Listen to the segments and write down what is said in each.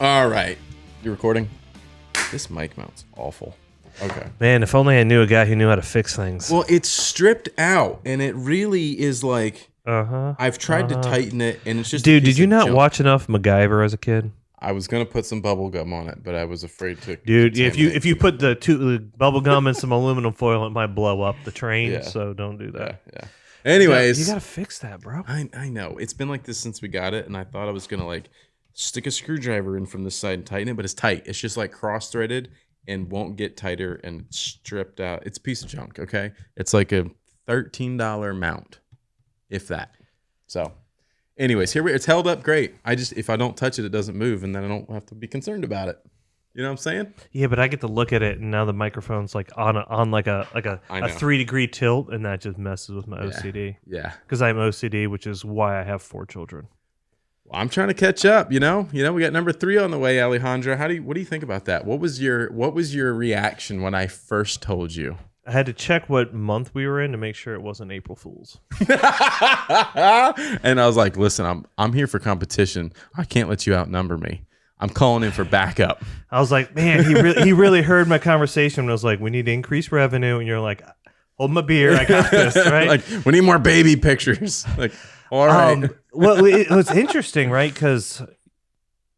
All right. You recording? This mic mount's awful. Okay. Man, if only I knew a guy who knew how to fix things. Well, it's stripped out, and it really is like... I've tried to tighten it, and it's just... Dude, did you not watch enough MacGyver as a kid? I was going to put some bubble gum on it, but I was afraid to... Dude, if you put the bubble gum and some aluminum foil, it might blow up the train, so don't do that. Yeah. Anyways... You got to fix that, bro. I know. It's been like this since we got it, and I thought I was going to, like... stick a screwdriver in from this side and tighten it, but it's tight. It's just like cross-threaded and won't get tighter and stripped out. It's a piece of junk, okay? It's like a $13 mount, if that. So, anyways, it's held up great. If I don't touch it, it doesn't move, and then I don't have to be concerned about it. You know what I'm saying? Yeah, but I get to look at it, and now the microphone's like on like a 3-degree tilt, and that just messes with my OCD. Yeah. Because I'm OCD, which is why I have 4 children. I'm trying to catch up, you know. We got number 3 on the way, Alejandra. What do you think about that? What was your reaction when I first told you? I had to check what month we were in to make sure it wasn't April Fool's. And I was like, listen, I'm here for competition. I can't let you outnumber me. I'm calling in for backup. I was like, man, he really heard my conversation. And I was like, we need to increase revenue, and you're like, hold my beer, I got this, right? Like, we need more baby pictures. Like, all right. Well, it was interesting, right? Because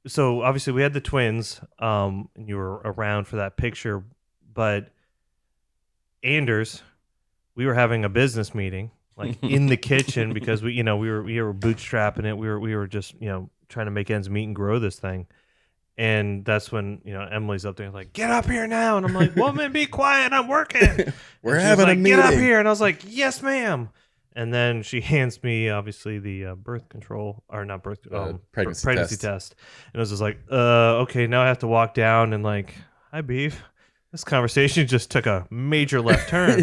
so obviously we had the twins, and you were around for that picture, but Anders, we were having a business meeting, like in the kitchen, because we were bootstrapping it. We were just trying to make ends meet and grow this thing. And that's when Emily's up there like, get up here now, and I'm like, woman, be quiet, I'm working. We're having a meeting. Get up here, and I was like, yes, ma'am. And then she hands me, obviously, the birth control, or not birth, pregnancy test. And I was just like, okay, now I have to walk down and like, hi, Beav. This conversation just took a major left turn.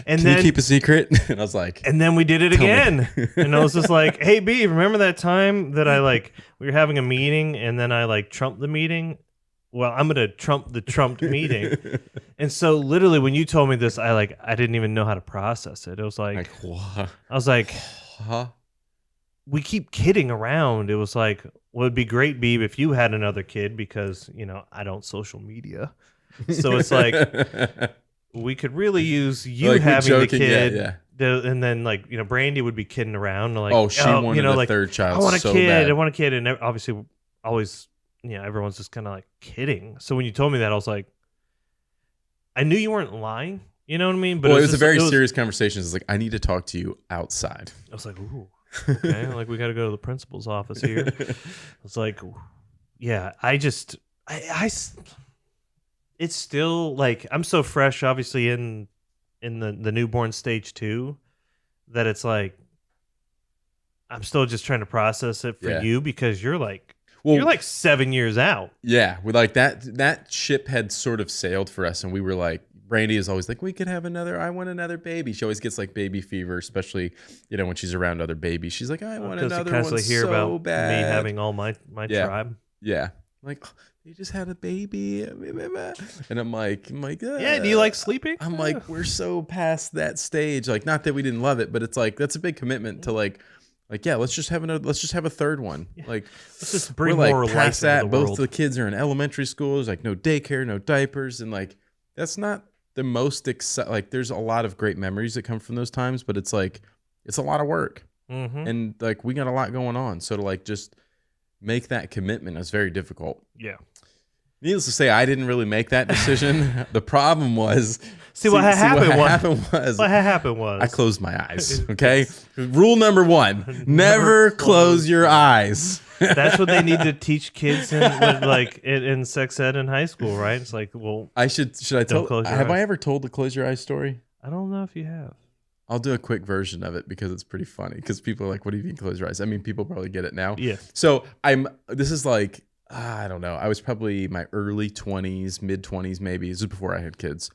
And Can you keep a secret? And I was like... And then we did it again. And I was just like, hey, Beav, remember that time that we were having a meeting and then I trumped the meeting? Well, I'm going to trump the trumped meeting. And so literally when you told me this, I didn't even know how to process it. It was like what? I was like, we keep kidding around. It was like, well, it'd be great, Beav, if you had another kid because, I don't social media. So it's like, we could really use you having the kid. Yeah. And then Brandy would be kidding around. Like, she wanted a third child. I want a so kid. bad. I want a kid. And obviously always... everyone's just kind of like kidding. So when you told me that, I was like, I knew you weren't lying. You know what I mean? But it was a very serious conversation. It's like, I need to talk to you outside. I was like, ooh, okay. Like, we got to go to the principal's office here. I was like, yeah, it's still like, I'm so fresh, obviously in the newborn stage 2, that it's like, I'm still just trying to process it for you because you're like, you're like 7 years out. Yeah, we like that ship had sort of sailed for us, and we were like, Brandy is always like, we could have I want another baby. She always gets like baby fever, especially when she's around other babies. She's like, I want another one constantly hear so about bad. me having all my tribe. Yeah, like you just had a baby, and I'm like, yeah. Do you like sleeping? I'm like, we're so past that stage. Like, not that we didn't love it, but it's like that's a big commitment to like, let's just have a third one. Yeah. Like, let's just bring we're more like life past that. into the Both world. the kids are in elementary school. There's like no daycare, no diapers, and like that's not the most like. There's a lot of great memories that come from those times, but it's like it's a lot of work, and like we got a lot going on. So to like just make that commitment is very difficult. Yeah. Needless to say, I didn't really make that decision. The problem was... What happened was... I closed my eyes, okay? Rule number 1, never close your eyes. That's what they need to teach kids in sex ed in high school, right? It's like, well... Should I tell... Have I ever told the close your eyes story? I don't know if you have. I'll do a quick version of it because it's pretty funny. Because people are like, what do you mean close your eyes? I mean, people probably get it now. Yeah. So this is like... I don't know. I was probably my early 20s, mid 20s, maybe. This was before I had kids.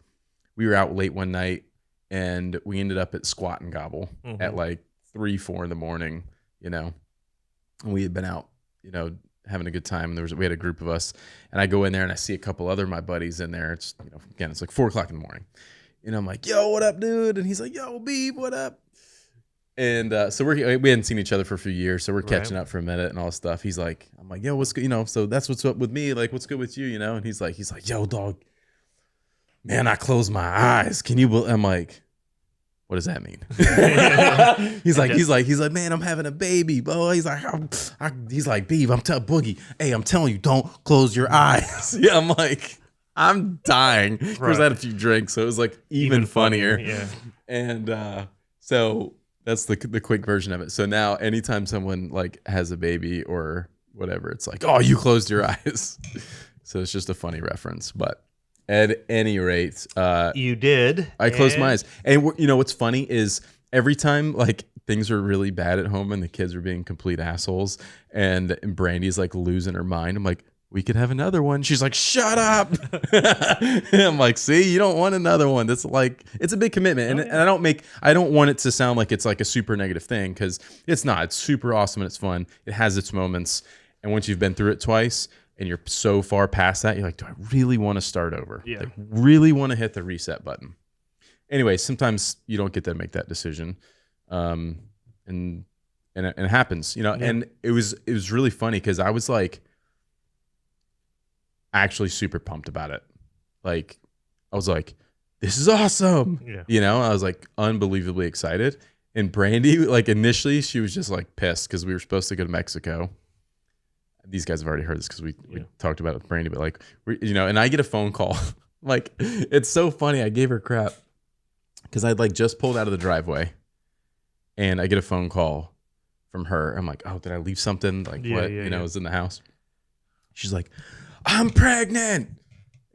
We were out late one night and we ended up at Squat and Gobble at like 3, 4 in the morning, And we had been out, having a good time. And we had a group of us, and I go in there and I see a couple other of my buddies in there. It's, again, it's like 4 o'clock in the morning. And I'm like, yo, what up, dude? And he's like, yo, Beav, what up? And so we hadn't seen each other for a few years, so we're catching Right. up for a minute and all this stuff. He's like, I'm like, yo, what's good? You know, so that's what's up with me. Like, what's good with you? You know? And he's like, yo, dog, man, I closed my eyes. Can you? I'm like, what does that mean? he's like, man, I'm having a baby, boy. He's like, he's like, Beav, I'm telling Boogie, hey, I'm telling you, don't close your eyes. Yeah, I'm like, I'm dying. Of course, I had a few drinks, so it was like even funnier. Yeah. And so that's the quick version of it. So now anytime someone like has a baby or whatever, it's like, oh, you closed your eyes. So it's just a funny reference. But at any rate, You did. I closed my eyes. And you know what's funny is every time like things are really bad at home and the kids are being complete assholes and Brandy's like losing her mind, I'm like, we could have another one. She's like, shut up. I'm like, see, you don't want another one. That's like, it's a big commitment. And I don't want it to sound like it's like a super negative thing, because it's not. It's super awesome and it's fun. It has its moments. And once you've been through it twice and you're so far past that, you're like, do I really want to start over? Yeah. Like, really want to hit the reset button? Anyway, sometimes you don't get to make that decision. And it happens, you know. Yeah. And it was really funny because I was like, actually super pumped about it. Like, I was like, this is awesome. Yeah. You know, I was like unbelievably excited. And Brandy, like initially she was just like pissed because we were supposed to go to Mexico. These guys have already heard this because we talked about it with Brandy, but like, you know, and I get a phone call. Like, it's so funny. I gave her crap because I'd like just pulled out of the driveway and I get a phone call from her. I'm like, oh, did I leave something? Like, what? You know, it was in the house. She's like, I'm pregnant.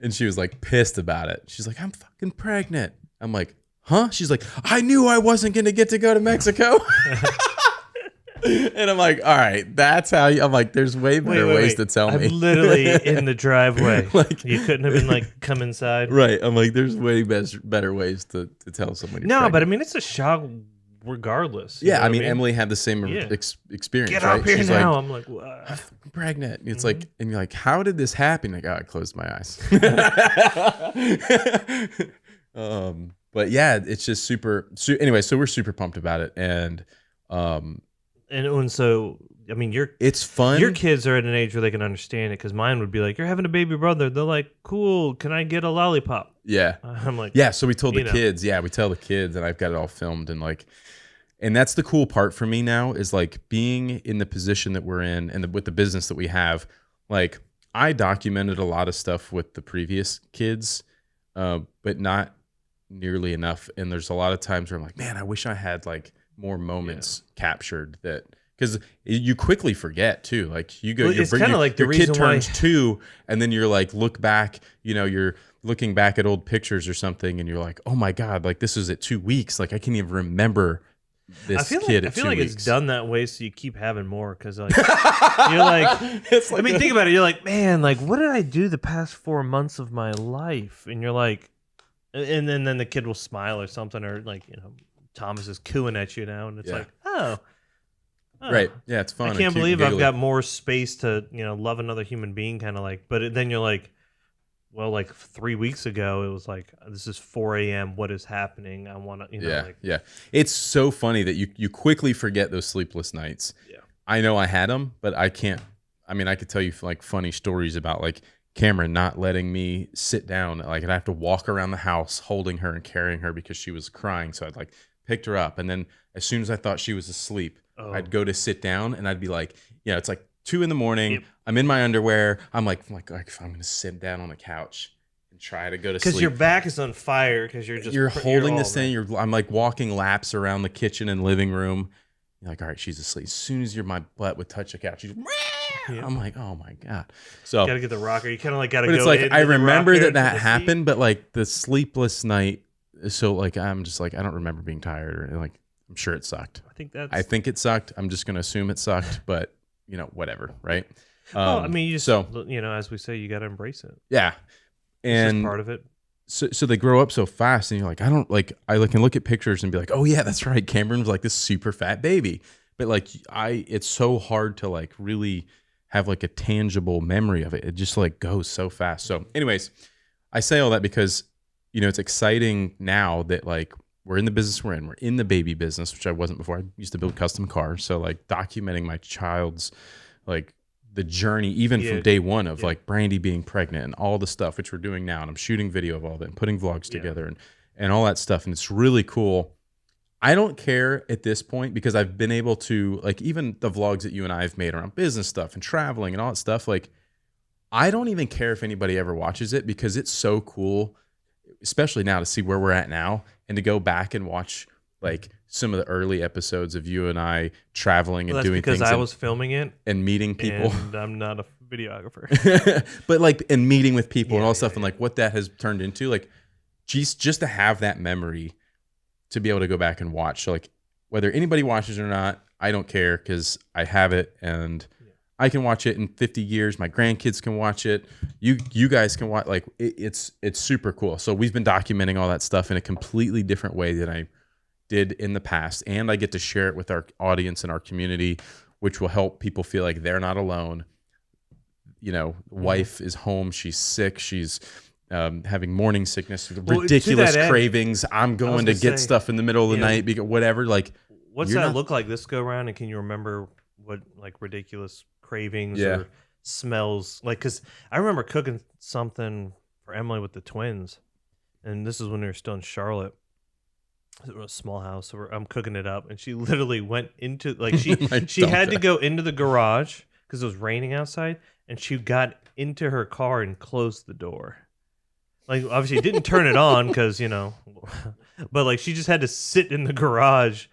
And she was like pissed about it. She's like, I'm fucking pregnant. I'm like, huh? She's like, I knew I wasn't going to get to go to Mexico. And I'm like, all right, that's how you, I'm like, there's way better ways to tell me. I'm literally in the driveway. Like, you couldn't have been like, come inside. Right. I'm like, there's way better ways to tell someone you're No, pregnant. but I mean, it's a shock regardless. Yeah, I mean, Emily had the same experience. Get right? up here She's now. Like, I'm like, what? I'm fucking pregnant. It's like, and you're like, how did this happen? Like, oh, I closed my eyes. But yeah, it's just anyway, so we're super pumped about it. And so, I mean, it's fun. Your kids are at an age where they can understand it, because mine would be like, you're having a baby brother. They're like, cool, can I get a lollipop? Yeah. I'm like, yeah, so we told the kids. Yeah, we tell the kids, and I've got it all filmed. And like, and that's the cool part for me now, is like being in the position that we're in and with the business that we have. Like, I documented a lot of stuff with the previous kids, but not nearly enough. And there's a lot of times where I'm like, man, I wish I had like more moments captured, that because you quickly forget too. Like, you go, it's kind of like your the kid reason turns why 2, and then you're like, look back, you know, you're looking back at old pictures or something, and you're like, oh my God, like this was at 2 weeks. Like, I can't even remember this kid. I feel like weeks. it's done that way so you keep having more, because like you're like, It's like, I mean, think about it. You're like, man, like what did I do the past 4 months of my life? And you're like, and then the kid will smile or something, or like, you know, Thomas is cooing at you now, and it's like, oh, right, yeah, it's fun. I can't believe I've got more space to, you know, love another human being, kind of like. But then you're like, well, like 3 weeks ago, it was like, this is 4 a.m. What is happening? I want to, you know, yeah. It's so funny that you quickly forget those sleepless nights. Yeah. I know I had them, but I can't. I mean, I could tell you like funny stories about like Cameron not letting me sit down. Like, I'd have to walk around the house holding her and carrying her because she was crying. So I'd like picked her up, and then as soon as I thought she was asleep, I'd go to sit down, and I'd be like, yeah, it's like 2 a.m. Yep. I'm in my underwear. I'm like, I'm going to sit down on the couch and try to go to sleep. Because your back is on fire, because you're holding this thing. I'm like walking laps around the kitchen and living room. You're like, all right, she's asleep. As soon as my butt would touch the couch, she's, I'm like, oh my God. So you gotta get the rocker. You kind of like gotta but go. it's like, I remember that seat. happened, but like the sleepless night. So like, I'm just like, I don't remember being tired, or like, I'm sure it sucked. I think it sucked. I'm just going to assume it sucked, but you know, whatever. Right. Well, I mean, you know, as we say, you got to embrace it. Yeah. And it's just part of it. So they grow up so fast, and you're like, I can look at pictures and be like, oh yeah, that's right. Cameron was like this super fat baby. But like, it's so hard to like really have like a tangible memory of it. It just like goes so fast. So anyways, I say all that because, you know, it's exciting now that like we're in the business we're in. We're in the baby business, which I wasn't before. I used to build custom cars. So like documenting my child's like the journey, even from day one of like Brandy being pregnant and all the stuff, which we're doing now. And I'm shooting video of all that and putting vlogs together and all that stuff. And it's really cool. I don't care at this point because I've been able to, like, even the vlogs that you and I have made around business stuff and traveling and all that stuff, like, I don't even care if anybody ever watches it because it's so cool, especially now to see where we're at now and to go back and watch, like, some of the early episodes of you and I traveling and doing things. Because I was filming it. And meeting people. And I'm not a videographer. But, like, and meeting with people and all stuff and, like, what that has turned into, like, just to have that memory to be able to go back and watch. So like whether anybody watches it or not, I don't care because I have it and I can watch it in 50 years. My grandkids can watch it. You guys can watch. Like it's super cool. So we've been documenting all that stuff in a completely different way than I did in the past, and I get to share it with our audience and our community, which will help people feel like they're not alone. You know, wife is home. She's sick. She's having morning sickness, ridiculous cravings. I'm going to get stuff in the middle of the night, because whatever. Like, what's that look like this go around? And can you remember what like ridiculous cravings or smells like? Because I remember cooking something for Emily with the twins, and this is when we were still in Charlotte. It was a small house, so I'm cooking it up, and she literally went into like she had to go into the garage because it was raining outside, and she got into her car and closed the door. Like, obviously, didn't turn it on because, you know, but like she just had to sit in the garage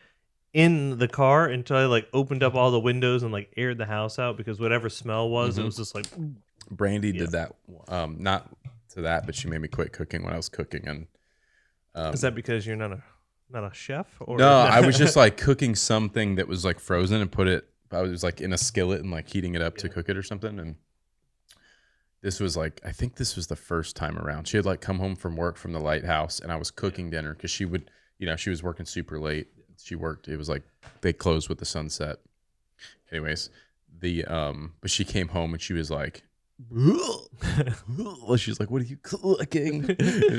in the car until I like opened up all the windows and like aired the house out, because whatever smell was, it was just like. Brandy did that, not to that, but she made me quit cooking when I was cooking. And is that because you're not a chef? Or no, I was just like cooking something that was like frozen and I was like in a skillet and like heating it up to cook it or something. And this was like, I think this was the first time around. She had like come home from work from the lighthouse, and I was cooking dinner because she would, you know, she was working super late. She worked, it was like they closed with the sunset. Anyways, but she came home and she was like, she's like, what are you cooking?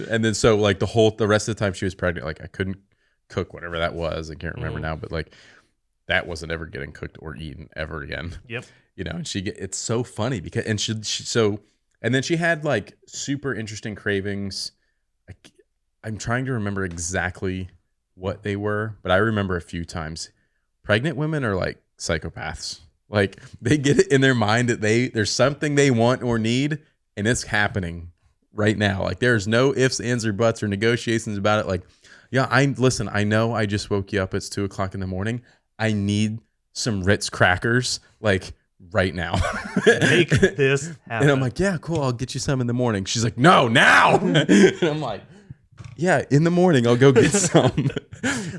And then so like the rest of the time she was pregnant, like I couldn't cook whatever that was. I can't remember now, but like that wasn't ever getting cooked or eaten ever again. Yep. You know, and it's so funny because, and then she had like super interesting cravings. I'm trying to remember exactly what they were, but I remember a few times. Pregnant women are like psychopaths. Like they get it in their mind that there's something they want or need, and it's happening right now. Like there's no ifs, ands, or buts or negotiations about it. Like, yeah, I know I just woke you up. It's 2:00 in the morning. I need some Ritz crackers, like right now. Make this happen. And I'm like, yeah, cool. I'll get you some in the morning. She's like, no, now. And I'm like, yeah, in the morning I'll go get some.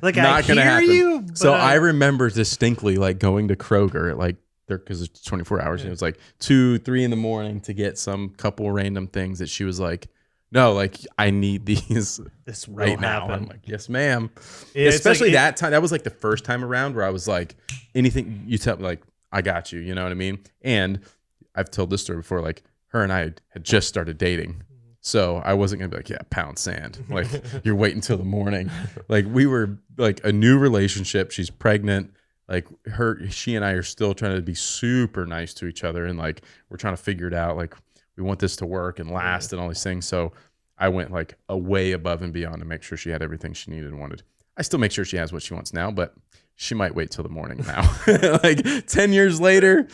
Like, not gonna happen. You. So I remember distinctly like going to Kroger at like because it's 24 hours, and it was like 2, 3 in the morning to get some couple random things that she was like, no, like I need these this right now. Happen. I'm like, yes, ma'am. Yeah, especially like, that time. That was like the first time around where I was like, anything you tell me, like, I got you. You know what I mean? And I've told this story before. Like her and I had just started dating, so I wasn't gonna be like, yeah, pound sand. Like you're waiting until the morning. Like we were like a new relationship. She's pregnant. Like she and I are still trying to be super nice to each other, and like we're trying to figure it out. Like we want this to work and last and all these things. So I went like a way above and beyond to make sure she had everything she needed and wanted. I still make sure she has what she wants now, but she might wait till the morning now. Like 10 years later,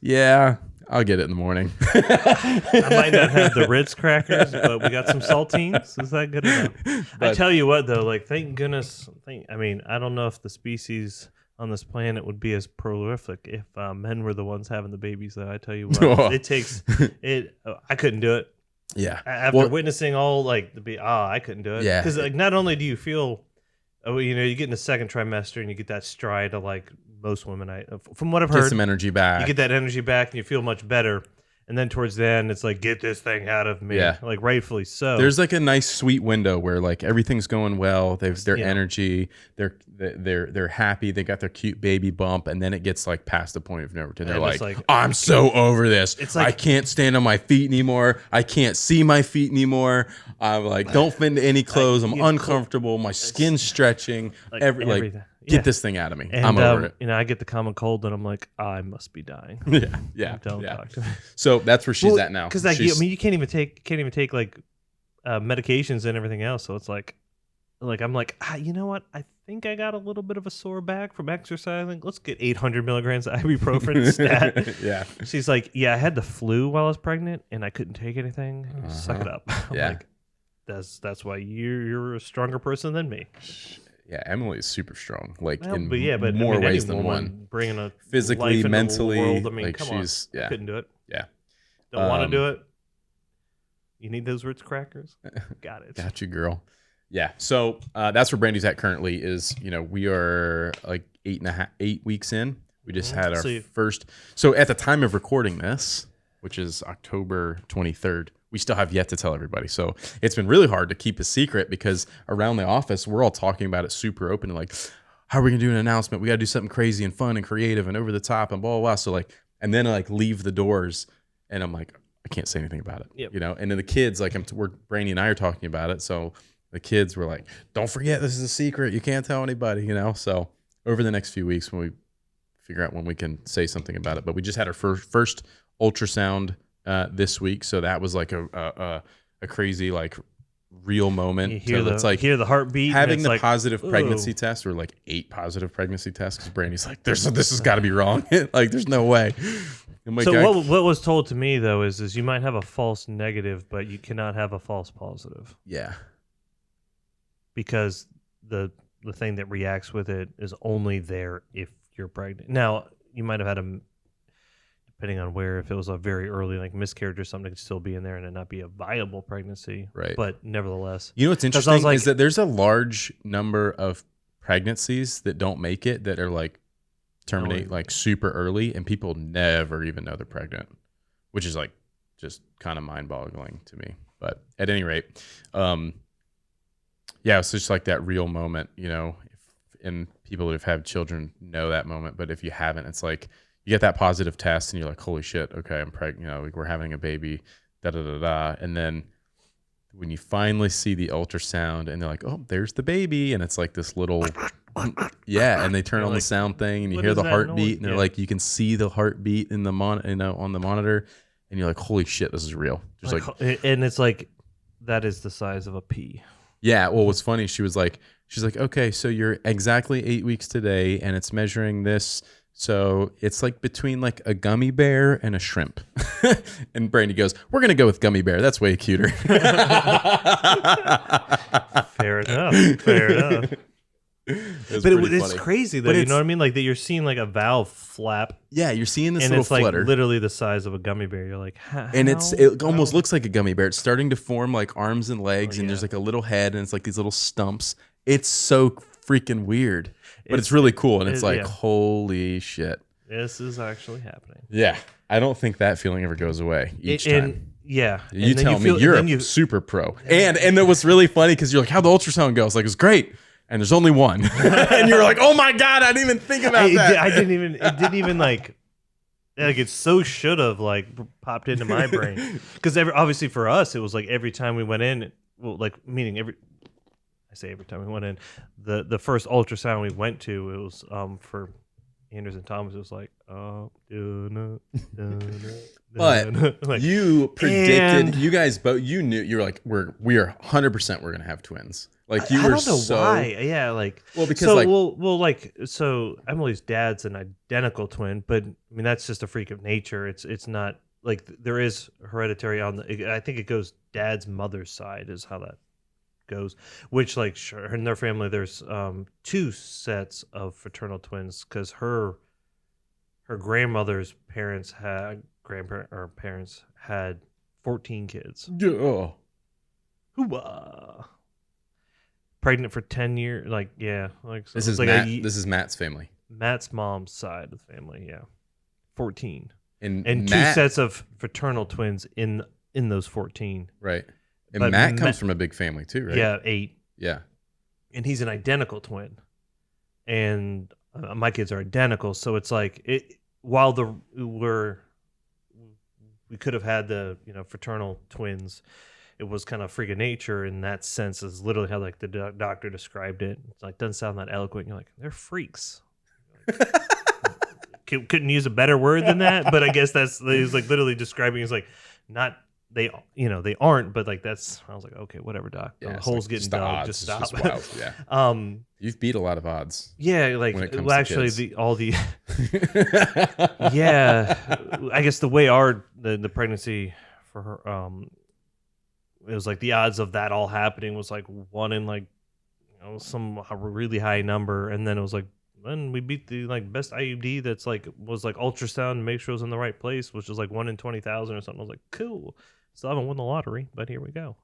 yeah, I'll get it in the morning. I might not have the Ritz crackers, but we got some saltines. Is that good enough? I tell you what, though, like, thank goodness. I mean, I don't know if the species on this planet would be as prolific if men were the ones having the babies, though. I tell you what, it takes it. I couldn't do it. Yeah. After witnessing all like I couldn't do it. Yeah. Because like not only do you feel, you know, you get in the second trimester and you get that stride of like most women. From what I've heard, get some energy back. You get that energy back and you feel much better. And then towards the end, it's like, get this thing out of me. Yeah. Like, rightfully so. There's like a nice sweet window where like everything's going well. They've their Yeah. energy, they're happy. They got their cute baby bump, and then it gets like past the point of no return. They're And like, it's like, I'm so over this. It's like- I can't stand on my feet anymore. I can't see my feet anymore. I'm like, don't fit into any clothes. I'm uncomfortable. My skin's stretching. Like, Everything. Get this thing out of me. And, I'm over it. You know, I get the common cold, and I'm like, I must be dying. Yeah. Don't talk to me. So that's where she's at now. Because I mean, you can't even take like medications and everything else. So it's like I'm like, you know what? I think I got a little bit of a sore back from exercising. Let's get 800 milligrams of ibuprofen stat. Yeah. She's like, yeah, I had the flu while I was pregnant, and I couldn't take anything. Suck it up. I'm like, that's why you're a stronger person than me. Yeah, Emily is super strong, like Well, in but more I mean, ways any than woman one. bringing a Physically, life into the mentally, world, I mean, like come she's on. Couldn't do it. Yeah. Don't want to do it. You need those Ritz crackers. Got it. Got you, girl. Yeah. So that's where Brandy's at currently. Is we are like 8 weeks in. We just had our first. So at the time of recording this, which is October 23rd. We still have yet to tell everybody. So it's been really hard to keep a secret because around the office, we're all talking about it super open and like, how are we going to do an announcement? We got to do something crazy and fun and creative and over the top and blah, blah, blah. So like, and then like leave the doors and I'm like, I can't say anything about it, And then the kids, like Brandy and I are talking about it. So the kids were like, don't forget, this is a secret. You can't tell anybody, So over the next few weeks when we figure out when we can say something about it, but we just had our first ultrasound this week, so that was like a crazy like real moment. It's like hear the heartbeat. Having the positive pregnancy test, or like 8 positive pregnancy tests, because Brandy's like, this has got to be wrong. Like, there's no way. So what was told to me though is you might have a false negative, but you cannot have a false positive. Yeah, because the thing that reacts with it is only there if you're pregnant. Now you might have had depending on where, if it was a very early like miscarriage or something, it could still be in there and it not be a viable pregnancy. Right. But nevertheless. You know what's interesting is that there's a large number of pregnancies that don't make it, that are like terminate like super early, and people never even know they're pregnant, which is like just kind of mind-boggling to me. But at any rate, it's just like that real moment, and people that have had children know that moment. But if you haven't, it's like, you get that positive test and you're like, holy shit, okay, I'm pregnant, like we're having a baby, da da da da. And then when you finally see the ultrasound and they're like, oh, there's the baby, and it's like this little and they turn on the sound thing and you hear the heartbeat and they're like, you can see the heartbeat in the on the monitor, and you're like, holy shit, this is real. There's like and it's like, that is the size of a pea. Yeah, well, what's funny, she's like, okay, so you're exactly 8 weeks today and it's measuring this. So it's like between like a gummy bear and a shrimp. And Brandy goes, we're going to go with gummy bear. That's way cuter. Fair enough. But it's crazy though, you know what I mean? Like that you're seeing like a valve flap. Yeah, you're seeing this and little it's like flutter. Literally the size of a gummy bear. You're like, how? And it almost looks like a gummy bear. It's starting to form like arms and legs, and there's like a little head, and it's like these little stumps. It's so freaking weird, but it's really cool, and it's like, holy shit, this is actually happening. Yeah, I don't think that feeling ever goes away each time. Yeah, you tell me, you're a super pro, and it was really funny because you're like, how'd the ultrasound go? It's like, it's great. And there's only one. And you're like, oh my God, I didn't even think about that. It didn't even like it so should have like popped into my brain. Because obviously for us, it was like every time we went in, every time we went in, the first ultrasound we went to, it was for Anders and Thomas. It was like, but like, you predicted, you guys both, you knew, you're like, we are 100% we're gonna have twins. Like you were so. I don't know why. Yeah, like because so Emily's dad's an identical twin, but I mean that's just a freak of nature. It's not like there is hereditary on the. I think it goes dad's mother's side is how that goes. Which like sure in their family there's 2 sets of fraternal twins because her grandmother's parents had parents had 14 kids. Yeah. Hoo-ah. Pregnant for 10 years, so this is Matt's family. Matt's mom's side of the family, 14. and Matt, 2 sets of fraternal twins in those 14. Right. And But Matt comes from a big family too, right? Yeah, 8. Yeah. And he's an identical twin. And my kids are identical, so it's like while we could have had the fraternal twins, it was kind of freak of nature in that sense. Is literally how like the doctor described it. It's like doesn't sound that eloquent. You're like, they're freaks. Couldn't use a better word than that, but I guess he's like literally describing. He's like, not they aren't, but like that's. I was like, okay, whatever, doc. Yeah, The hole's getting dug. Just stop. It's just wild. Yeah. You've beat a lot of odds. Yeah, like when it comes well, to actually, kids. yeah, I guess the way the pregnancy for her, it was like the odds of that all happening was like 1 in like some really high number, and then it was like then we beat the like best IUD that's like was like ultrasound and make sure it was in the right place, which was like 1 in 20,000 or something. I was like, cool. Still haven't won the lottery, but here we go.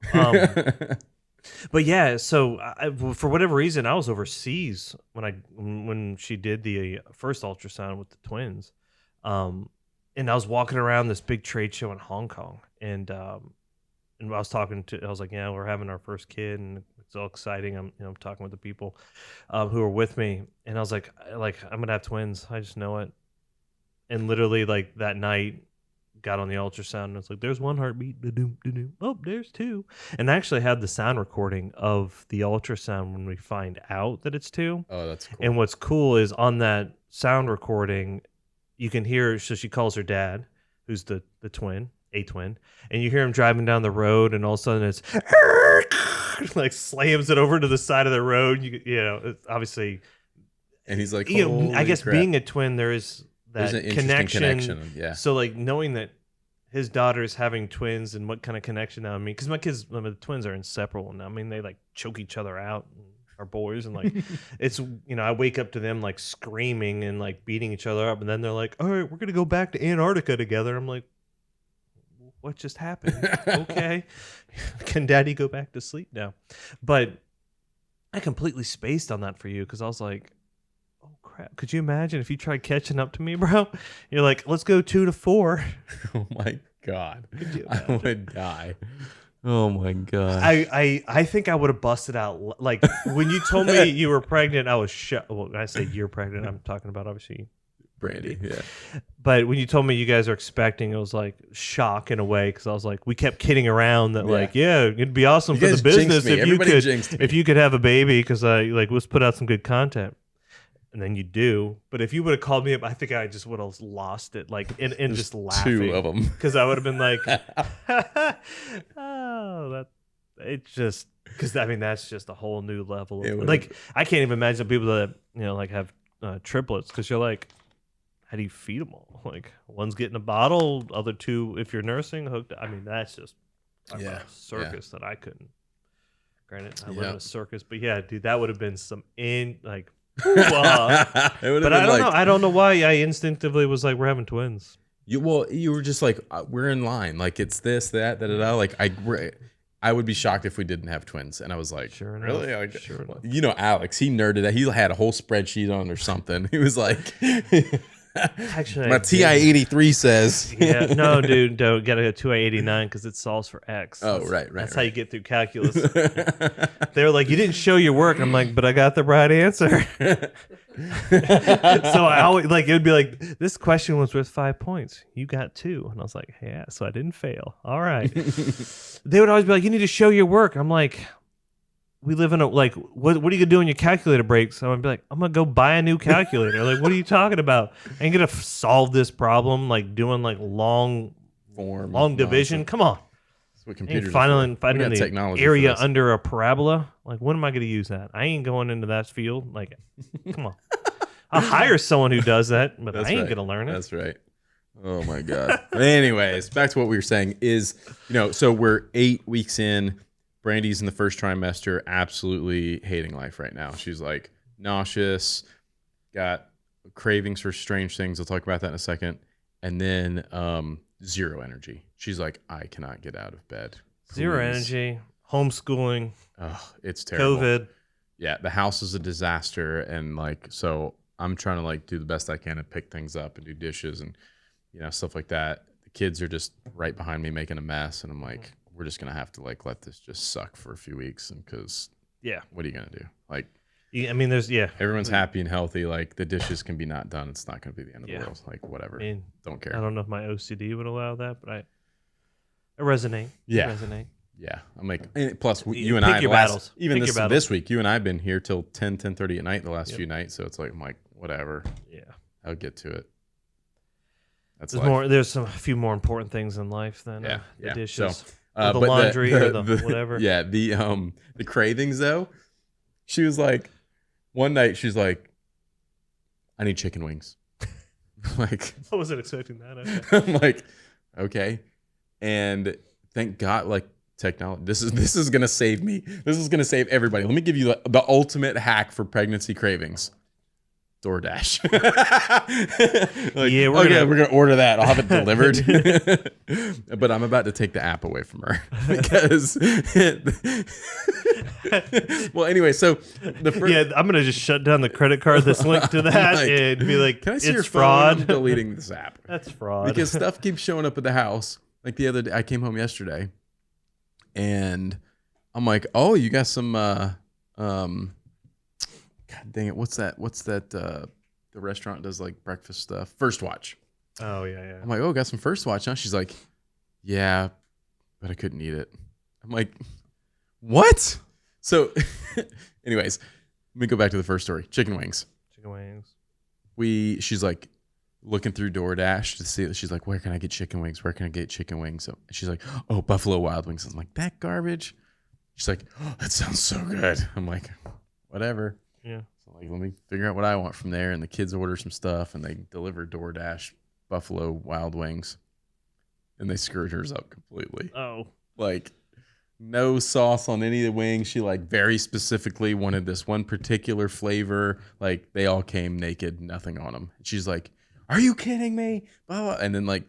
But yeah, so for whatever reason, I was overseas when she did the first ultrasound with the twins, and I was walking around this big trade show in Hong Kong, and I was like, yeah, we're having our first kid, and it's all exciting. I'm talking with the people who are with me, and I was like I'm gonna have twins. I just know it. And literally, like that night, got on the ultrasound, and it's like, there's 1 heartbeat. Oh, there's 2. And I actually have the sound recording of the ultrasound when we find out that it's 2. Oh, that's cool. And what's cool is on that sound recording, you can hear. So she calls her dad, who's the twin, a twin, and you hear him driving down the road, and all of a sudden it's like slams it over to the side of the road. It's obviously. And he's like, I guess crap. Being a twin, there's an interesting connection. Yeah. So like knowing that his daughter's having twins and what kind of connection that would mean, because my kids, the twins are inseparable now. I mean, they like choke each other out, our boys, and like it's I wake up to them like screaming and like beating each other up, and then they're like, all right, we're gonna go back to Antarctica together. I'm like, what just happened? Okay, can Daddy go back to sleep now? But I completely spaced on that for you because I was like, oh crap, could you imagine if you tried catching up to me, bro? You're like, let's go 2 to 4. Oh my god, I would die. Oh my god. I think I would have busted out. Like when you told me you were pregnant, I was shocked. Well, when I say you're pregnant, I'm talking about obviously Brandy. Yeah. But when you told me you guys are expecting, it was like shock in a way, because I was like, we kept kidding around that like, yeah, it'd be awesome You for the guys business jinxed me. if you could have a baby, because I like let's put out some good content. And then you do. But if you would have called me up, I think I just would have lost it, like, and just laughing. 2 of them. Because I would have been like, oh, that it's just, because I mean, that's just a whole new level. Like, I can't even imagine people that, like have triplets, because you're like, how do you feed them all? Like, one's getting a bottle, other 2, if you're nursing, hooked. I mean, that's just a circus that I couldn't. Granted, I live in a circus, but yeah, dude, that would have been some but I don't know. I don't know why I instinctively was like, we're having twins. You were just like, we're in line. Like it's this, that, da, da, da. Like I would be shocked if we didn't have twins. And I was like, sure enough, really? Like, sure enough. Alex, he nerded out. He had a whole spreadsheet on or something. He was like, actually, my TI-83 says. Yeah, no, dude, don't get a 2i89 because it solves for X. Right. That's how you get through calculus. They were like, you didn't show your work. And I'm like, but I got the right answer. So I always like, it would be like, this question was worth 5 points. You got 2. And I was like, yeah, so I didn't fail. All right. They would always be like, you need to show your work. I'm like, we live in a, like, what are you going to do when your calculator breaks? So I'd be like, I'm going to go buy a new calculator. Like, what are you talking about? I ain't going to solve this problem, like doing like long division. Come on. That's what computers finding the technology area under a parabola. Like, when am I going to use that? I ain't going into that field. Like, come on. I'll hire someone who does that, but I ain't going to learn it. That's right. Oh my God. Anyways, back to what we were saying is, so we're 8 weeks in. Brandy's in the first trimester, absolutely hating life right now. She's like nauseous, got cravings for strange things. I'll talk about that in a second. And then zero energy. She's like, I cannot get out of bed. Please. Zero energy, homeschooling. Oh, it's terrible. COVID. Yeah, the house is a disaster. And like, so I'm trying to like do the best I can and pick things up and do dishes and, stuff like that. The kids are just right behind me making a mess, and I'm like, we're just gonna have to like let this just suck for a few weeks, and because what are you gonna do? Like, I mean, there's everyone's happy and healthy. Like the dishes can be not done. It's not gonna be the end of the world. Like whatever. I mean, don't care. I don't know if my OCD would allow that, but I resonate. Yeah. I resonate. Yeah, I'm like. And plus, you and Pick I your last, battles. even Pick your this battles. week, you and I've been here till 10:30 at night the last few nights. So it's like I'm like whatever. Yeah, I'll get to it. That's there's life. more. There's a few more important things in life than the dishes, or the but laundry, or the whatever. Yeah, the cravings though. She was like, one night she's like, I need chicken wings. Like, I wasn't expecting that. Okay. I'm like, okay, and thank God, like technology. This is gonna save me. This is gonna save everybody. Let me give you the ultimate hack for pregnancy cravings. DoorDash. Like, we're gonna order that. I'll have it delivered. But I'm about to take the app away from her because. Well, anyway, so the first, I'm gonna just shut down the credit card that's linked to that like, and be like, can I see it's your fraud. phone? I'm deleting this app. That's fraud. Because stuff keeps showing up at the house. Like the other day, I came home yesterday, and I'm like, "Oh, you got some God dang it! What's that? The restaurant does like breakfast stuff. First Watch. Oh yeah. I'm like, oh, got some First Watch, huh? She's like, yeah, but I couldn't eat it. I'm like, what? So, anyways, let me go back to the first story. Chicken wings. Chicken wings. She's like looking through DoorDash to see. She's like, where can I get chicken wings? Where can I get chicken wings? So she's like, oh, Buffalo Wild Wings. I'm like, that garbage. She's like, oh, that sounds so good. I'm like, whatever. Yeah. So like, let me figure out what I want from there. And the kids order some stuff, and they deliver DoorDash Buffalo Wild Wings, and they screwed hers up completely. Oh. Like, no sauce on any of the wings. She like very specifically wanted this one particular flavor. Like they all came naked, nothing on them. She's like, "Are you kidding me?" Blah, blah. And then like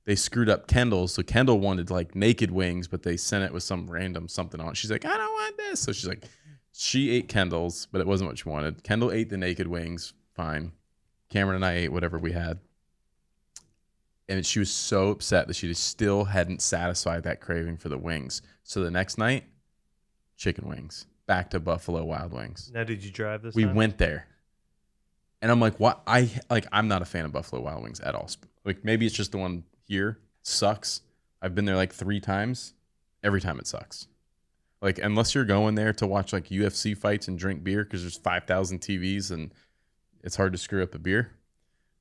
they screwed up Kendall. So Kendall wanted like naked wings, but they sent it with some random something on it. She's like, "I don't want this." So she's like, she ate Kendall's, but it wasn't what she wanted. Kendall ate the naked wings, fine. Cameron and I ate whatever we had. And she was so upset that she just still hadn't satisfied that craving for the wings. So the next night, chicken wings. Back to Buffalo Wild Wings. Now, did you drive this We time? went there. And I'm like, what? I'm not a fan of Buffalo Wild Wings at all. Like, maybe it's just the one here. Sucks. I've been there like 3 times. Every time it sucks. Like, unless you're going there to watch like UFC fights and drink beer because there's 5,000 TVs and it's hard to screw up a beer.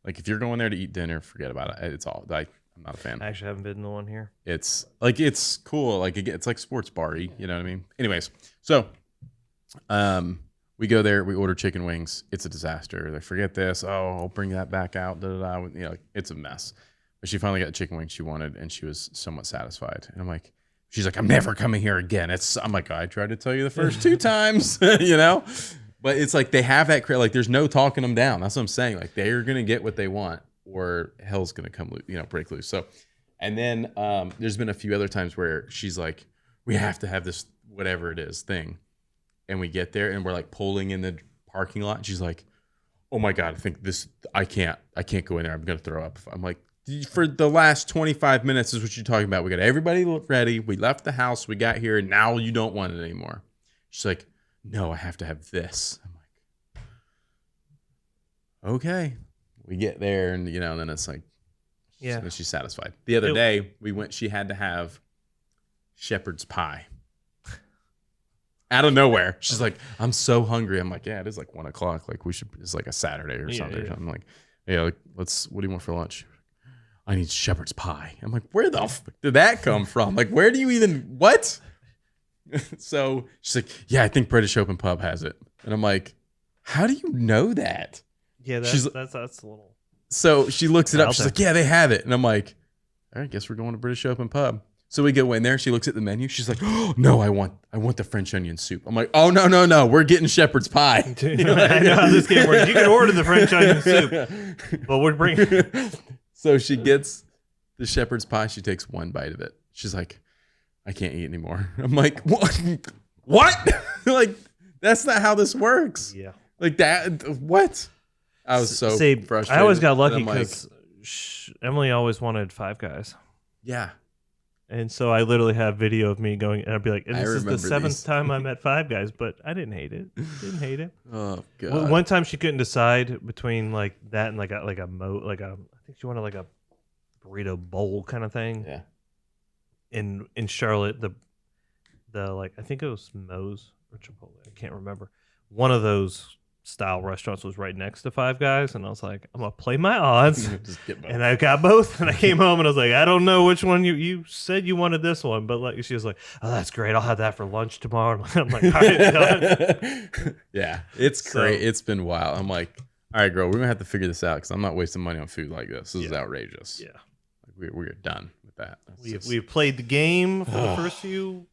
Like, if you're going there to eat dinner, forget about it. It's all like, I'm not a fan. I actually haven't been in the one here. It's like, it's cool. Like, it's like sports bar-y, you know what I mean? Anyways, so we go there, we order chicken wings. It's a disaster. They forget this. Oh, I'll bring that back out. Da, da, da. You know, it's a mess. But she finally got the chicken wings she wanted, and she was somewhat satisfied. And I'm like, she's like, I'm never coming here again. I'm like, I tried to tell you the first 2 times, you know? But it's like they have that, like, there's no talking them down. That's what I'm saying. Like, they're going to get what they want, or hell's going to come, break loose. So, and then there's been a few other times where she's like, we have to have this, whatever it is, thing. And we get there and we're like pulling in the parking lot. And she's like, oh my God, I can't go in there. I'm going to throw up. I'm like, for the last 25 minutes is what you're talking about. We got everybody ready. We left the house. We got here, and now you don't want it anymore. She's like, no, I have to have this. I'm like, okay. We get there, and then it's like, yeah, so she's satisfied. The other day we went. She had to have shepherd's pie. Out of nowhere, she's like, I'm so hungry. I'm like, yeah, it is like 1:00. Like, we should. It's like a Saturday or something. Yeah. I'm like, yeah, like, what do you want for lunch? I need shepherd's pie. I'm like, where the fuck did that come from? Like, where do you even, what? So she's like, yeah, I think British Open Pub has it. And I'm like, how do you know that? Yeah, that's a little. So she looks it up. She's there. like, yeah, they have it. And I'm like, all right, guess we're going to British Open Pub. So we go in there. She looks at the menu. She's like, oh, no, I want the French onion soup. I'm like, oh, no. We're getting shepherd's pie. I know how this game works. You can order the French onion soup, but we're bringing. So she gets the shepherd's pie. She takes one bite of it. She's like, I can't eat anymore. I'm like, what? Like, that's not how this works. Yeah. Like that. What? I was so frustrated. I always got lucky because Emily always wanted Five Guys. Yeah. And so I literally have video of me going, and I'd be like, and I this is the remember seventh these. time I'm at Five Guys, but I didn't hate it. Didn't hate it. Oh god. One time she couldn't decide between like that and I think she wanted like a burrito bowl kind of thing. Yeah. In Charlotte, the like I think it was Moe's or Chipotle, I can't remember. One of those style restaurants was right next to Five Guys, and I was like, I'm gonna play my odds. Just get both. And I got both, and I came home and I was like, I don't know which one you said you wanted this one, but like she was like, oh, that's great, I'll have that for lunch tomorrow. I'm like, all right, done. Yeah, it's great. So- It's been wild. I'm like, all right, girl, we're gonna have to figure this out because I'm not wasting money on food like this. This is outrageous. Yeah, Like, we're done with that. we've played the game for the first few.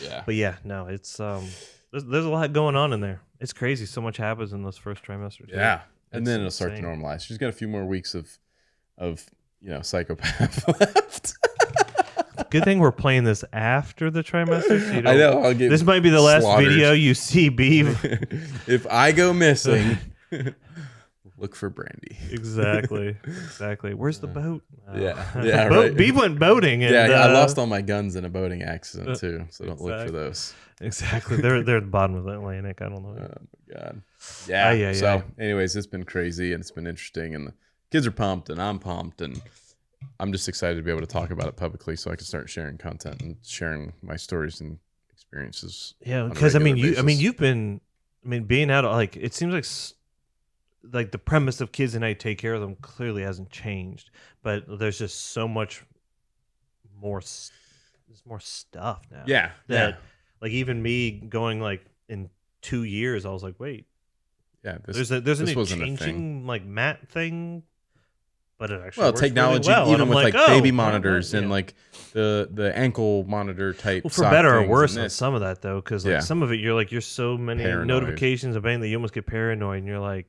Yeah. But yeah, no, it's there's a lot going on in there. It's crazy. So much happens in this first trimester. Too. Yeah, and It's then it'll start to insane. normalize. She's got a few more weeks of psychopath left. Good thing we're playing this after the trimester. So you I know. I'll get this might be the last slaughtered. video you see, Beav. If I go missing, look for Brandy. Exactly. Where's the boat? Yeah, right. Beav went boating. And, Yeah, I lost all my guns in a boating accident too, so don't look for exactly. those. Exactly. They're at the bottom of the Atlantic. I don't know. Oh my god. Yeah. yeah. So, anyways, it's been crazy and it's been interesting, and the kids are pumped, and I'm pumped, and I'm just excited to be able to talk about it publicly, so I can start sharing content and sharing my stories and experiences. Yeah, on a because regular basis. you've been, being out. Like it seems like the premise of kids and I take care of them clearly hasn't changed, but there's just so much more. There's more stuff now. Yeah. That like even me going like in 2 years, I was like, wait, Yeah. there's an this wasn't a thing. changing like mat thing, but it actually Well, works technology, really well. even And I'm with like oh, baby all monitors right, and yeah. like the ankle monitor type. Well, for sock better or things worse and on this. some of that though, because like Yeah. some of it you're so many Paranoid. notifications of anything that you almost get paranoid, and you're like,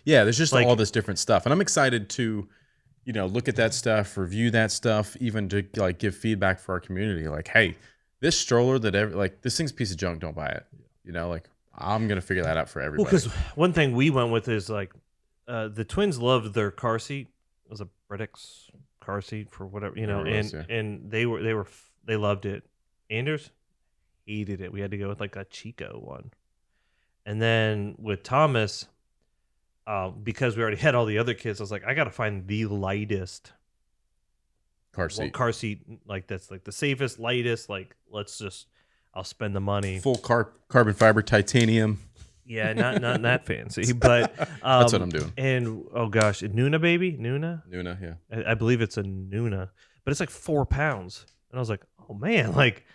Yeah, there's just like- all this different stuff, and I'm excited to, look at that stuff, review that stuff, even to like give feedback for our community. Like, hey, this stroller this thing's a piece of junk. Don't buy it. Like I'm gonna figure that out for everybody. well, because one thing we went with is like the twins loved their car seat. It was a Bredix car seat for whatever Whatever it was, and they loved it. Anders hated it. We had to go with like a Chico one, and then with Thomas. Because we already had all the other kids, I was like, I got to find the lightest car seat, car seat, like that's like the safest, lightest. Like, I'll spend the money. full carbon fiber titanium. Yeah, not that fancy, but That's what I'm doing. And oh gosh, Nuna baby, Nuna. Yeah. I believe it's a Nuna, but it's like 4 pounds, and I was like, oh man, like.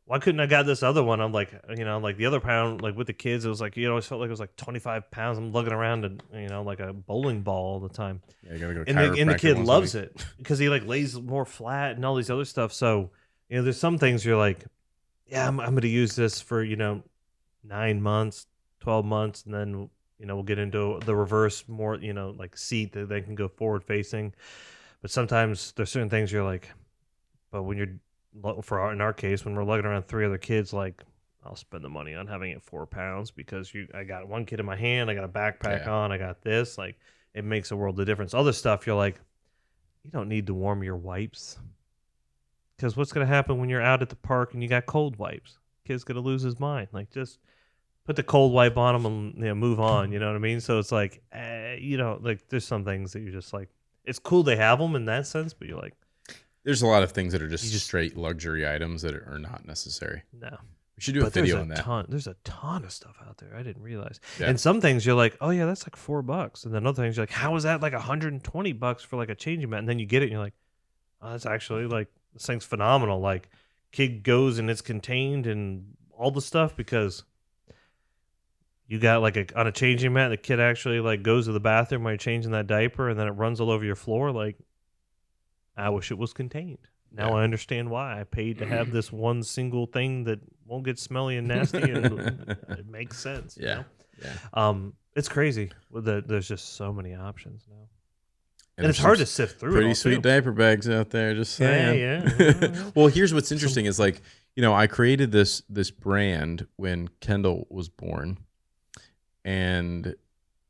Why couldn't I got this other one? I'm like, like the other pound, like with the kids, it was like, it always felt like it was like 25 pounds. I'm lugging around and, like a bowling ball all the time. Yeah, you gotta go. And the kid once a loves week. it because he like lays more flat and all these other stuff. So, there's some things you're like, yeah, I'm going to use this for, 9 months, 12 months. And then, we'll get into the reverse more, like seat that they can go forward facing. But sometimes there's certain things you're like, but when you're, in our case, when we're lugging around 3 other kids, like I'll spend the money on having it 4 pounds because I got one kid in my hand, I got a backpack on, I got this, like it makes a world of difference. Other stuff, you're like, you don't need to warm your wipes because what's going to happen when you're out at the park and you got cold wipes? Kid's going to lose his mind. Like just put the cold wipe on him and move on. You know what I mean? So it's like, like there's some things that you're just like, it's cool they have them in that sense, but you're like, There's a lot of things that are just You just- straight luxury items that are not necessary. no. We should do a video on that. There's a ton of stuff out there. I didn't realize. Yeah. And some things you're like, oh yeah, that's like $4. And then other things you're like, how is that like $120 for like a changing mat? And then you get it and you're like, oh, that's actually like this thing's phenomenal. Like kid goes and it's contained and all the stuff because you got like on a changing mat, the kid actually like goes to the bathroom while you're changing that diaper and then it runs all over your floor. Like I wish it was contained. Now Yeah. I understand why I paid to have this one single thing that won't get smelly and nasty, and it makes sense. Yeah. Yeah. It's crazy. There's just so many options now, and there's it's hard some to sift through. Pretty it all, sweet too. diaper bags out there. Just Yeah, saying. yeah. Well, here's what's interesting is like, I created this brand when Kendall was born, and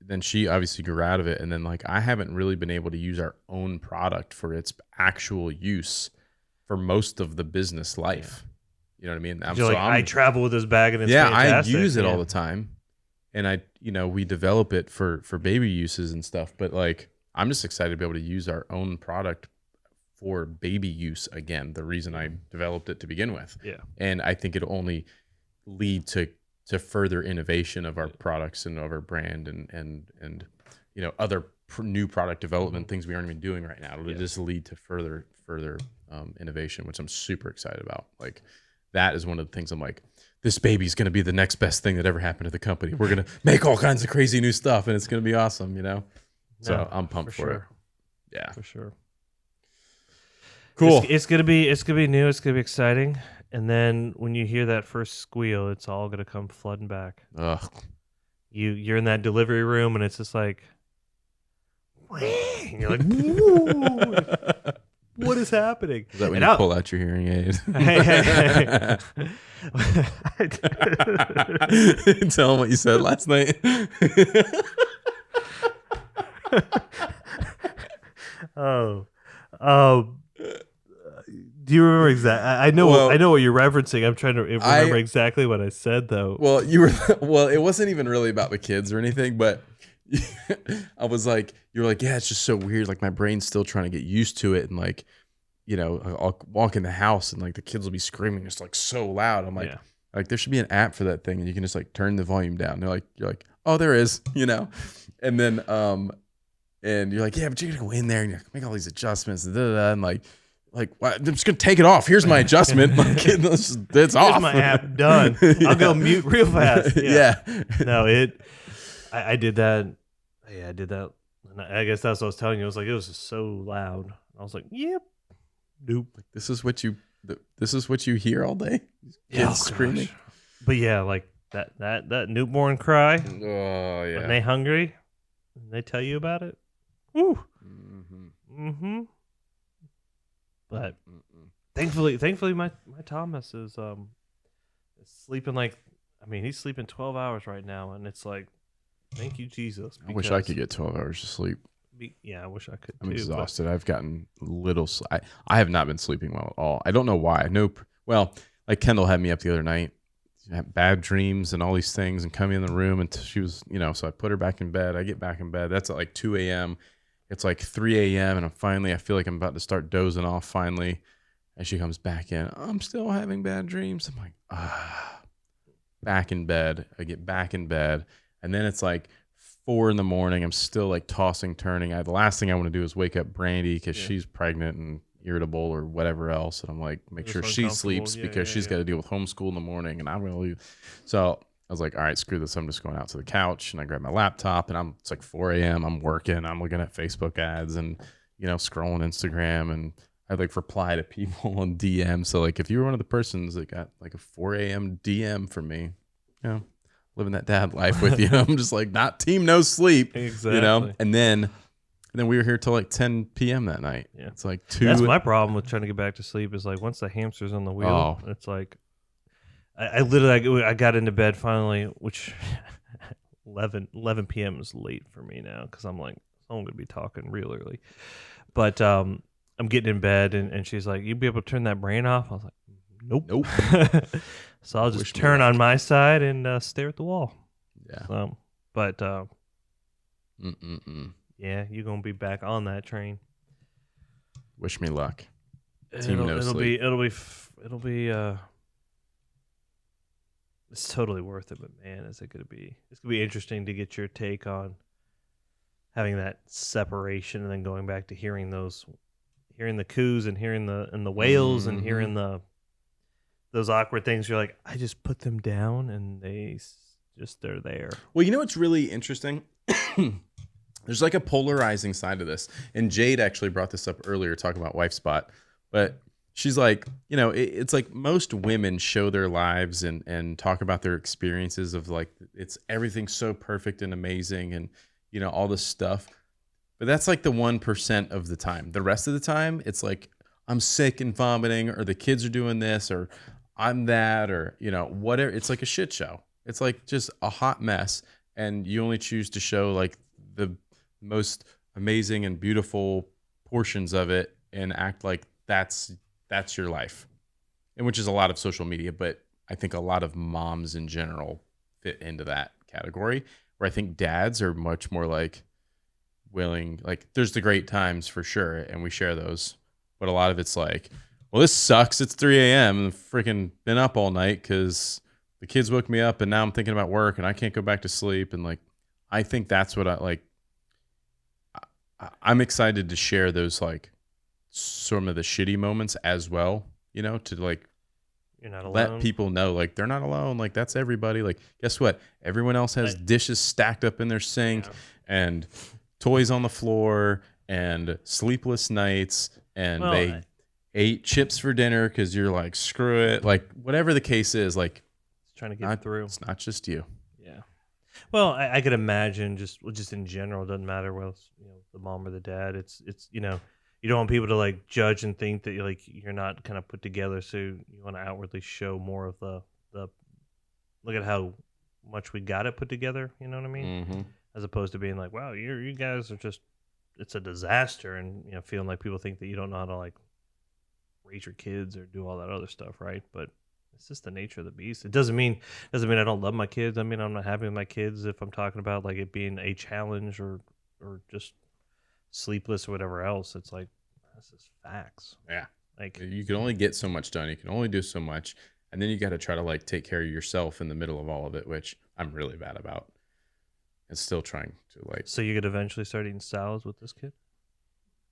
then she obviously grew out of it. And then like, I haven't really been able to use our own product for its actual use for most of the business life. You know what I mean? I travel with this bag and it's I fantastic. use it all the time. And we develop it for baby uses and stuff. But like, I'm just excited to be able to use our own product for baby use again. The reason I developed it to begin with. Yeah. And I think it'll only lead to further innovation of our products and of our brand and other new product development, things we aren't even doing right now. It'll just lead to further innovation, which I'm super excited about. Like, that is one of the things I'm like, this baby's going to be the next best thing that ever happened to the company. We're going to make all kinds of crazy new stuff and it's going to be awesome, So I'm pumped for it. Yeah, for sure. Cool. It's gonna be new. It's gonna be exciting. And then when you hear that first squeal, it's all gonna come flooding back. Ugh. You're in that delivery room and it's just like, and you're like, what is happening? Is that when you pull out your hearing aid? Tell them what you said last night. Do you remember exactly? I know what you're referencing. I'm trying to remember exactly what I said though. Well, it wasn't even really about the kids or anything, but I was like, you were like, yeah, it's just so weird. Like my brain's still trying to get used to it. And like, I'll walk in the house and like the kids will be screaming just like so loud. I'm like, like there should be an app for that thing and you can just like turn the volume down. You're like, oh, there is, and then, and you're like, yeah, but you're gonna go in there and you make all these adjustments and like, I'm just gonna take it off. Here's my adjustment. Like, it's off. Here's my app done. I'll go mute real fast. Yeah. No, I did that. Yeah, I did that. And I guess that's what I was telling you. I was like, it was just so loud. I was like, yep. Nope. Like, this is what you hear all day. Kids screaming. But yeah, like that newborn cry. Oh yeah. When they hungry, and they tell you about it. Woo. Mm-hmm. But thankfully, my Thomas is sleeping he's sleeping 12 hours right now, and it's like, thank you, Jesus. I wish I could get 12 hours of sleep. Yeah, I wish I could. I'm exhausted. I've gotten little. I have not been sleeping well at all. I don't know why. I know. Well, like Kendall had me up the other night, had bad dreams and all these things, and coming in the room, and she was, so I put her back in bed. I get back in bed. That's at like 2 a.m. It's like 3 a.m. and I feel like I'm about to start dozing off finally. And she comes back in. I'm still having bad dreams. I'm like, back in bed. I get back in bed. And then it's like 4 a.m. I'm still like tossing, turning. The last thing I want to do is wake up Brandy because she's pregnant and irritable or whatever else. And I'm like, make sure she sleeps because she's got to deal with homeschool in the morning. And I'm going to leave. So I was like, all right, screw this. I'm just going out to the couch, and I grab my laptop, and it's like 4 a.m. I'm working. I'm looking at Facebook ads and, scrolling Instagram, and I like reply to people on DM. So like, if you were one of the persons that got like a 4 a.m. DM from me, living that dad life with you, I'm just like, not team no sleep, exactly. And then we were here till like 10 p.m. that night. Yeah, it's like 2. That's my problem with trying to get back to sleep is like once the hamster's on the wheel, it's like. I literally got into bed finally, which 11 p.m. is late for me now because I'm like, I'm going to be talking real early. But I'm getting in bed, and she's like, you'll be able to turn that brain off? I was like, nope. So I'll just turn on my side and stare at the wall. Yeah. So, but yeah, you're going to be back on that train. Wish me luck. It'll be it's totally worth it, but man, is it going to be? It's going to be interesting to get your take on having that separation and then going back to hearing the coos and hearing the wails and hearing those awkward things. You're like, I just put them down and they're there. Well, what's really interesting? There's like a polarizing side to this, and Jade actually brought this up earlier, talking about wife spot, but. She's like, it's like most women show their lives and talk about their experiences of like, it's everything so perfect and amazing and, all this stuff. But that's like the 1% of the time. The rest of the time, it's like, I'm sick and vomiting, or the kids are doing this, or I'm that, or, whatever. It's like a shit show. It's like just a hot mess. and you only choose to show like the most amazing and beautiful portions of it and act like that's your life, and which is a lot of social media, but I think a lot of moms in general fit into that category, where I think dads are much more like willing, like there's the great times for sure, and we share those, but a lot of it's like, well, this sucks, it's 3 a.m. and freaking been up all night because the kids woke me up and now I'm thinking about work and I can't go back to sleep. And like, I think that's what I like. I'm excited to share those, like some of the shitty moments as well, you know, to like, you're not alone. Let people know like they're not alone. Like that's everybody. Like, guess what? Everyone else has dishes stacked up in their sink and toys on the floor and sleepless nights, and they ate chips for dinner because you're like, screw it. Like whatever the case is, like trying to get through. It's not just you. Yeah. Well, I could imagine just in general, it doesn't matter whether it's, you know, the mom or the dad. It's you know, you don't want people to like judge and think that you're not kind of put together. So you want to outwardly show more of the look at how much we got it put together. You know what I mean? Mm-hmm. As opposed to being like, wow, you guys are just, it's a disaster, and you know, feeling like people think that you don't know how to like raise your kids or do all that other stuff, right? But it's just the nature of the beast. It doesn't mean I don't love my kids. I mean, I'm not happy with my kids if I'm talking about like it being a challenge or just sleepless or whatever else. It's like, this is facts. Yeah. Like you can only get so much done. You can only do so much. And then you got to try to like take care of yourself in the middle of all of it, which I'm really bad about. And still trying to like. So you could eventually start eating salads with this kid?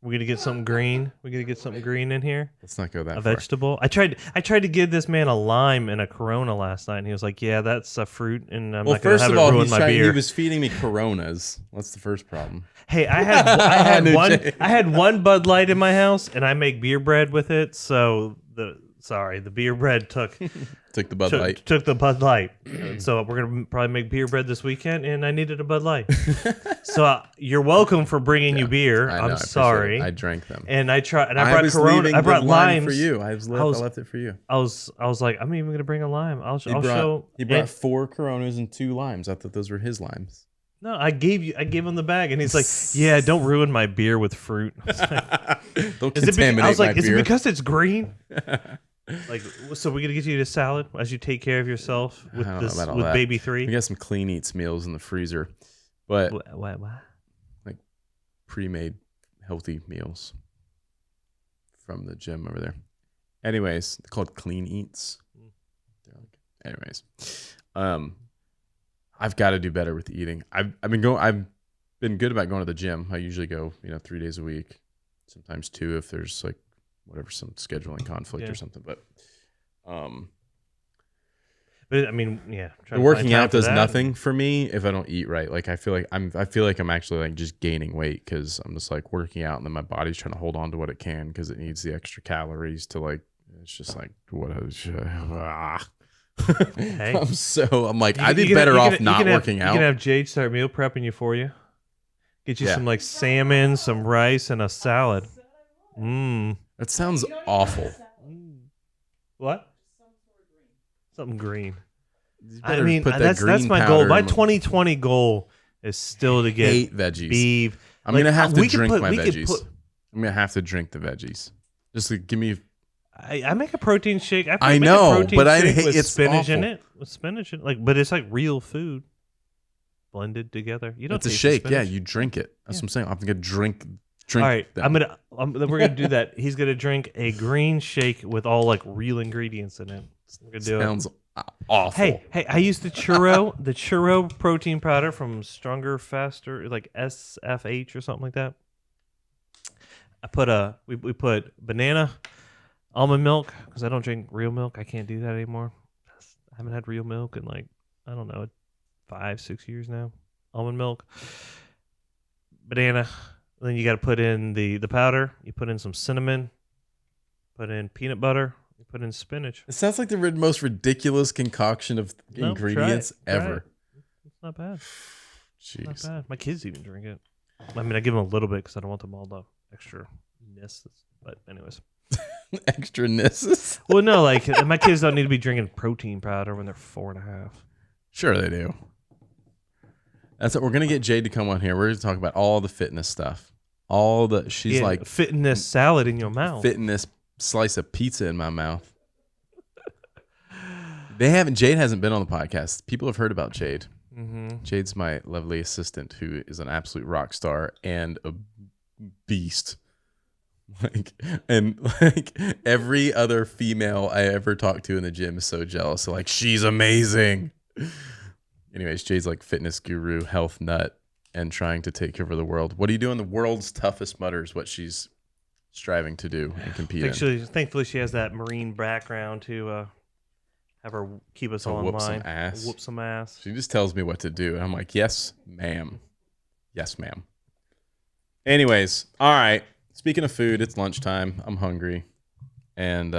We're gonna get something green. We're gonna get something green in here. Let's not go that far. A vegetable. I tried to give this man a lime and a Corona last night, and he was like, "Yeah, that's a fruit, and I'm not gonna have it ruin my beer." He was feeding me Coronas. That's the first problem. Hey, I had one Bud Light in my house, and I make beer bread with it. So the beer bread took the Bud Light. Took the Bud Light. So we're gonna probably make beer bread this weekend, and I needed a Bud Light. So you're welcome for bringing you beer. I'm sorry. I drank them, and I tried. And I brought Corona. I brought limes for you. I left it for you. I was like, I'm even gonna bring a lime. I'll show. He brought 4 Coronas and 2 limes. I thought those were his limes. No, I gave him the bag, and he's like, "Yeah, don't ruin my beer with fruit." Don't contaminate I was like, my beer. "Is it because it's green?" Like, so we're gonna get you to salad as you take care of yourself with baby 3. We got some clean eats meals in the freezer, but what? Like pre-made healthy meals from the gym over there. Anyways, they're called clean eats. Anyways, I've got to do better with eating. I've been good about going to the gym. I usually go, 3 days a week, sometimes 2 if there's like some scheduling conflict or something. But I mean, yeah, the working out does nothing for me if I don't eat right. Like I feel like I'm actually like just gaining weight because I'm just like working out and then my body's trying to hold on to what it can because it needs the extra calories to like. It's just like what is. Hey. I'm like, I'd be better off not working out. You can have Jade start meal prepping you for you. Get you some like salmon, some rice, and a salad. That sounds awful. What? Something green. I mean, that's my goal. My 2020 goal is still to get 8 veggies. Beav. I'm gonna have to drink my veggies. I'm gonna have to drink the veggies. Just like, give me. I make a protein shake. I know, but it's spinach awful. in it. With spinach in it, but it's like real food blended together. You don't. It's a shake. Yeah, you drink it. That's what I'm saying. I'm gonna drink. All right, them. We're gonna do that. He's gonna drink a green shake with all like real ingredients in it. We're gonna do Sounds awful. Hey! I used the churro protein powder from Stronger Faster, like SFH or something like that. I put we put banana, almond milk because I don't drink real milk. I can't do that anymore. I haven't had real milk in like, I don't know, 5-6 years now. Almond milk, banana. Then you got to put in the powder. You put in some cinnamon. Put in peanut butter. You put in spinach. It sounds like the most ridiculous concoction of ingredients ever. It's not bad. Jeez. Not bad. My kids even drink it. I mean, I give them a little bit because I don't want them all the extra-ness. But anyways. Extra-ness? Well, no, like my kids don't need to be drinking protein powder when they're 4.5. Sure they do. That's it. We're gonna get Jade to come on here. We're gonna talk about all the fitness stuff. She's like fitness salad in your mouth. fitness slice of pizza in my mouth. Jade hasn't been on the podcast. People have heard about Jade. Mm-hmm. Jade's my lovely assistant who is an absolute rock star and a beast. Like every other female I ever talked to in the gym is so jealous. So like, she's amazing. Anyways, Jade's like fitness guru, health nut, and trying to take over the world. What are you doing? The world's toughest mudder is what she's striving to do and compete in. Thankfully, she has that Marine background to have her keep us all in whoop line. Some ass. Whoop some ass. She just tells me what to do. And I'm like, yes, ma'am. Yes, ma'am. Anyways, all right. Speaking of food, it's lunchtime. I'm hungry. And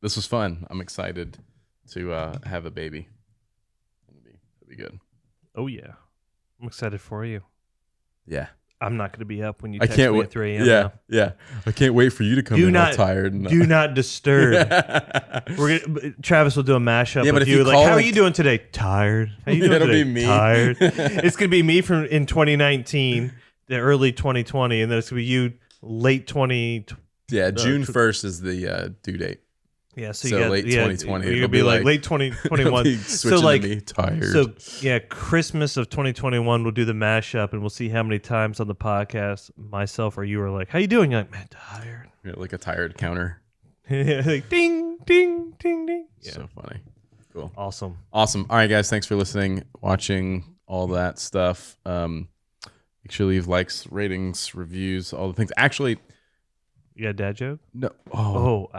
this was fun. I'm excited to have a baby. It'll be good. Oh, yeah. I'm excited for you. Yeah. I'm not going to be up when you text me at 3 a.m. Yeah. I can't wait for you to come in all tired. Do not disturb. Travis will do a mashup with you. Like, how are you doing today? Tired. How you doing It'll today? be me. Tired. It's going to be me in 2019, the early 2020, and then it's going to be you late 20. Yeah, June 1st is the due date. Yeah, so late 2020. You're gonna be like late 2021. So like, to me, tired. So yeah, Christmas of 2021, we'll do the mashup, and we'll see how many times on the podcast myself or you are like, "How you doing?" You're like, "Man, tired." Yeah, like a tired counter. Like ding, ding, ding, ding. Yeah. So funny. Cool. Awesome. All right, guys. Thanks for listening, watching, all that stuff. Make sure to leave likes, ratings, reviews, all the things. Actually. You got a dad joke? No.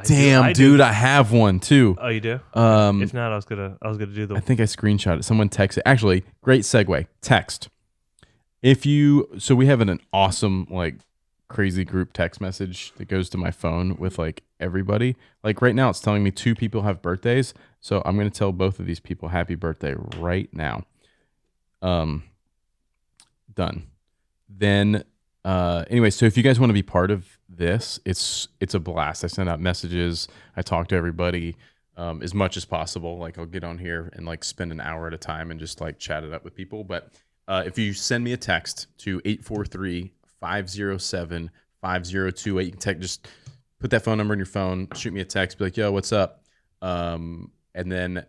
Damn, dude, I have one too. Oh, you do? If not, I was gonna do the. I think I screenshot it. Someone texted. Actually, great segue. Text. So we have an awesome like crazy group text message that goes to my phone with like everybody. Like right now, it's telling me 2 people have birthdays. So I'm gonna tell both of these people happy birthday right now. Done. Then. Anyway, so if you guys want to be part of this, it's a blast. I send out messages. I talk to everybody as much as possible. Like I'll get on here and like spend an hour at a time and just like chat it up with people. But if you send me a text to 843-507-5028, you can just put that phone number in your phone, shoot me a text, be like, yo, what's up? And then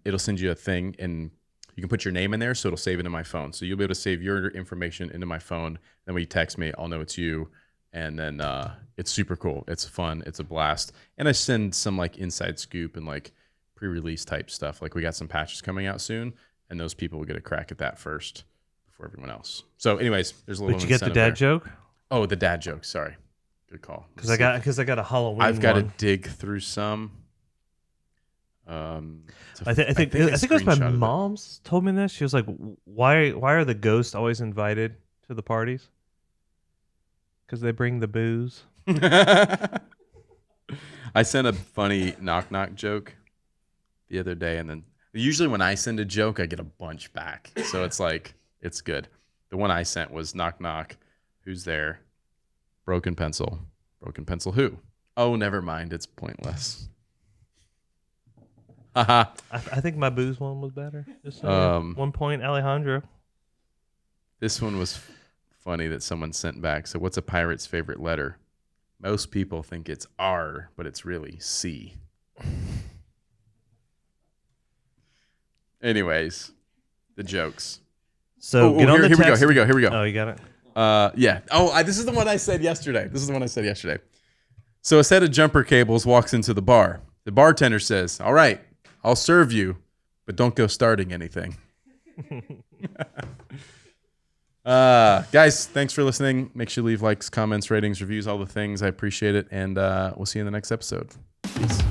it'll send you a thing and you can put your name in there, so it'll save it in my phone. So you'll be able to save your information into my phone. Then when you text me, I'll know it's you. And then it's super cool. It's fun. It's a blast. And I send some like inside scoop and like pre-release type stuff. Like we got some patches coming out soon, and those people will get a crack at that first before everyone else. So, anyways, there's a little. Did you get the dad joke? Oh, the dad joke. Sorry, good call. Because I got a Halloween. I've got to dig through some. I think it was my mom's told me this. She was like, why are the ghosts always invited to the parties? Because they bring the booze. I sent a funny knock joke the other day, and then usually when I send a joke, I get a bunch back. So it's like, it's good. The one I sent was knock knock, who's there? Broken pencil who? Oh, never mind, it's pointless. I think my booze one was better. Just 1 point, Alejandro. This one was funny that someone sent back. So what's a pirate's favorite letter? Most people think it's R, but it's really C. Anyways, the jokes. So get on the text. Here we go. Oh, you got it? Yeah. This is the one I said yesterday. So a set of jumper cables walks into the bar. The bartender says, all right, I'll serve you, but don't go starting anything. Guys, thanks for listening. Make sure you leave likes, comments, ratings, reviews, all the things. I appreciate it. And we'll see you in the next episode. Peace.